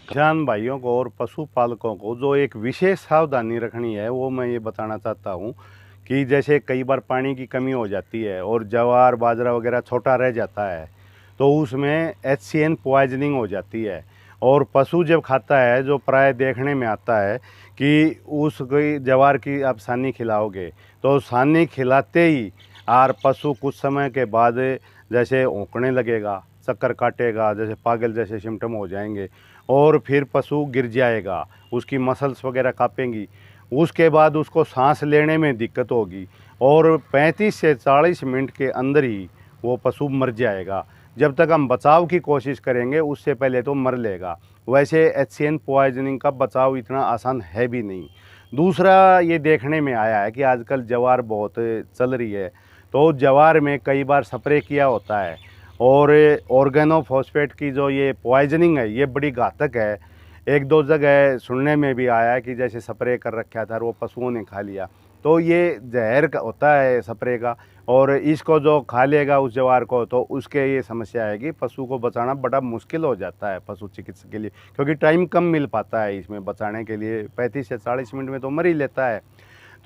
किसान भाइयों को और पशुपालकों को जो एक विशेष सावधानी रखनी है वो मैं ये बताना चाहता हूँ कि जैसे कई बार पानी की कमी हो जाती है और ज्वार बाजरा वगैरह छोटा रह जाता है तो उसमें HCN पॉइजनिंग हो जाती है। और पशु जब खाता है जो प्राय देखने में आता है कि उस कोई ज्वार की आप सानी खिलाओगे तो सानी खिलाते ही और पशु कुछ समय के बाद जैसे औंकने लगेगा, चक्कर काटेगा, जैसे पागल जैसे सिम्टम हो जाएंगे और फिर पशु गिर जाएगा, उसकी मसल्स वगैरह काँपेंगी, उसके बाद उसको सांस लेने में दिक्कत होगी और 35 से 40 मिनट के अंदर ही वो पशु मर जाएगा। जब तक हम बचाव की कोशिश करेंगे उससे पहले तो मर लेगा। वैसे HCN पॉइजनिंग का बचाव इतना आसान है भी नहीं। दूसरा ये देखने में आया है कि आजकल ज्वार बहुत चल रही है तो ज्वार में कई बार स्प्रे किया होता है और ऑर्गेनोफॉस्फेट की जो ये पॉइजनिंग है ये बड़ी घातक है। एक दो जगह सुनने में भी आया है कि जैसे स्प्रे कर रखा था और वो पशुओं ने खा लिया, तो ये जहर का होता है स्प्रे का और इसको जो खा लेगा उस ज्वार को तो उसके ये समस्या है कि पशु को बचाना बड़ा मुश्किल हो जाता है पशु चिकित्सक के लिए, क्योंकि टाइम कम मिल पाता है इसमें बचाने के लिए। 35 से 40 मिनट में तो मर ही लेता है।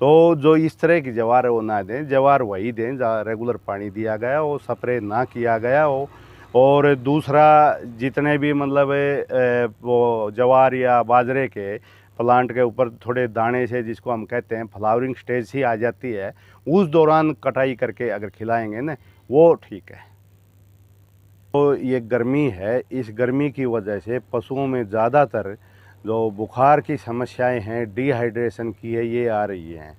तो जो इस तरह की ज्वार वो ना दें, ज्वार वही दें जहाँ रेगुलर पानी दिया गया हो, स्प्रे ना किया गया हो। और दूसरा जितने भी मतलब वो ज्वार या बाजरे के प्लांट के ऊपर थोड़े दाने से जिसको हम कहते हैं फ्लावरिंग स्टेज ही आ जाती है, उस दौरान कटाई करके अगर खिलाएंगे ना वो ठीक है। तो ये गर्मी है, इस गर्मी की वजह से पशुओं में ज़्यादातर जो बुखार की समस्याएं हैं, डिहाइड्रेशन की है, ये आ रही हैं।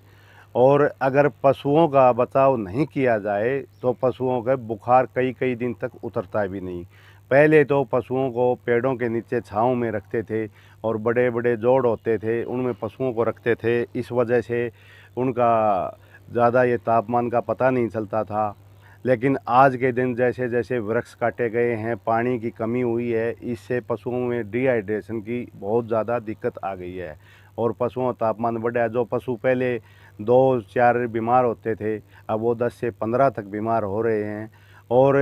और अगर पशुओं का बचाव नहीं किया जाए तो पशुओं का बुखार कई कई दिन तक उतरता भी नहीं। पहले तो पशुओं को पेड़ों के नीचे छाँव में रखते थे और बड़े बड़े जोड़ होते थे उनमें पशुओं को रखते थे, इस वजह से उनका ज़्यादा ये तापमान का पता नहीं चलता था। लेकिन आज के दिन जैसे जैसे वृक्ष काटे गए हैं, पानी की कमी हुई है, इससे पशुओं में डिहाइड्रेशन की बहुत ज़्यादा दिक्कत आ गई है और पशुओं का तापमान बढ़ा है। जो पशु पहले 2-4 बीमार होते थे अब वो 10 से 15 तक बीमार हो रहे हैं। और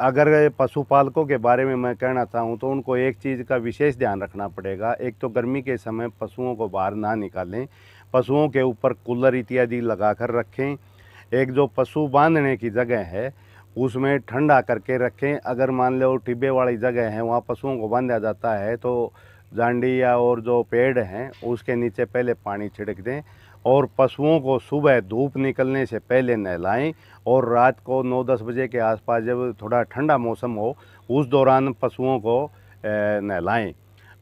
अगर पशुपालकों के बारे में मैं कहना चाहूँ तो उनको एक चीज़ का विशेष ध्यान रखना पड़ेगा। एक तो गर्मी के समय पशुओं को बाहर ना निकालें, पशुओं के ऊपर कूलर इत्यादि लगा कर रखें। एक जो पशु बांधने की जगह है उसमें ठंडा करके रखें। अगर मान लो टिब्बे वाली जगह है वहाँ पशुओं को बांधा जाता है तो जांडी या और जो पेड़ हैं उसके नीचे पहले पानी छिड़क दें और पशुओं को सुबह धूप निकलने से पहले नहलाएं और रात को 9-10 बजे के आसपास जब थोड़ा ठंडा मौसम हो उस दौरान पशुओं को नहलाएं।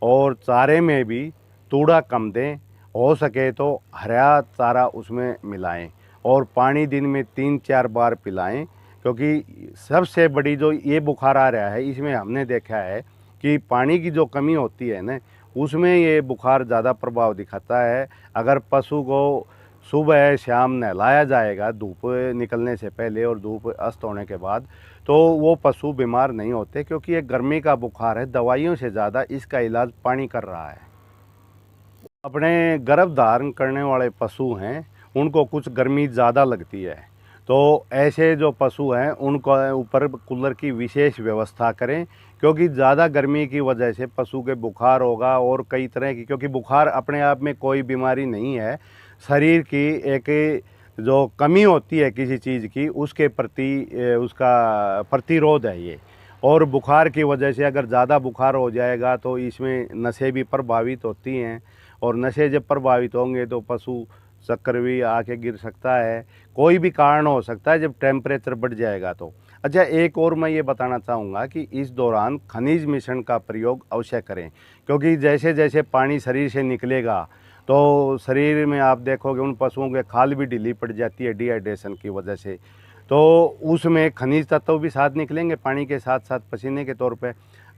और चारे में भी तूड़ा कम दें, हो सके तो हरा चारा उसमें मिलाएं और पानी दिन में 3-4 बार पिलाएं। क्योंकि सबसे बड़ी जो ये बुखार आ रहा है इसमें हमने देखा है कि पानी की जो कमी होती है ना उसमें ये बुखार ज़्यादा प्रभाव दिखाता है। अगर पशु को सुबह शाम नहलाया जाएगा धूप निकलने से पहले और धूप अस्त होने के बाद तो वो पशु बीमार नहीं होते, क्योंकि ये गर्मी का बुखार है, दवाइयों से ज़्यादा इसका इलाज पानी कर रहा है। अपने गर्भ धारण करने वाले पशु हैं उनको कुछ गर्मी ज़्यादा लगती है तो ऐसे जो पशु हैं उनको ऊपर कूलर की विशेष व्यवस्था करें, क्योंकि ज़्यादा गर्मी की वजह से पशु के बुखार होगा और कई तरह की, क्योंकि बुखार अपने आप में कोई बीमारी नहीं है, शरीर की एक जो कमी होती है किसी चीज़ की उसके प्रति उसका प्रतिरोध है ये। और बुखार की वजह से अगर ज़्यादा बुखार हो जाएगा तो इसमें नसें भी प्रभावित होती हैं और नशे जब प्रभावित होंगे तो पशु चक्कर भी आके गिर सकता है, कोई भी कारण हो सकता है जब टेम्परेचर बढ़ जाएगा तो। अच्छा, एक और मैं ये बताना चाहूँगा कि इस दौरान खनिज मिश्रण का प्रयोग अवश्य करें, क्योंकि जैसे जैसे पानी शरीर से निकलेगा तो शरीर में आप देखोगे उन पशुओं के खाल भी ढीली पड़ जाती है डिहाइड्रेशन की वजह से। तो उसमें खनिज तत्व भी साथ निकलेंगे पानी के साथ साथ पसीने के तौर पे।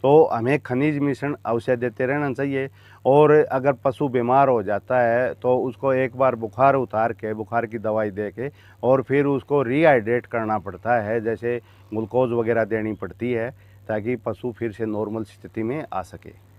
तो हमें खनिज मिश्रण अवश्य देते रहना चाहिए। और अगर पशु बीमार हो जाता है तो उसको एक बार बुखार उतार के बुखार की दवाई दे के और फिर उसको रीहाइड्रेट करना पड़ता है, जैसे ग्लूकोज वगैरह देनी पड़ती है, ताकि पशु फिर से नॉर्मल स्थिति में आ सके।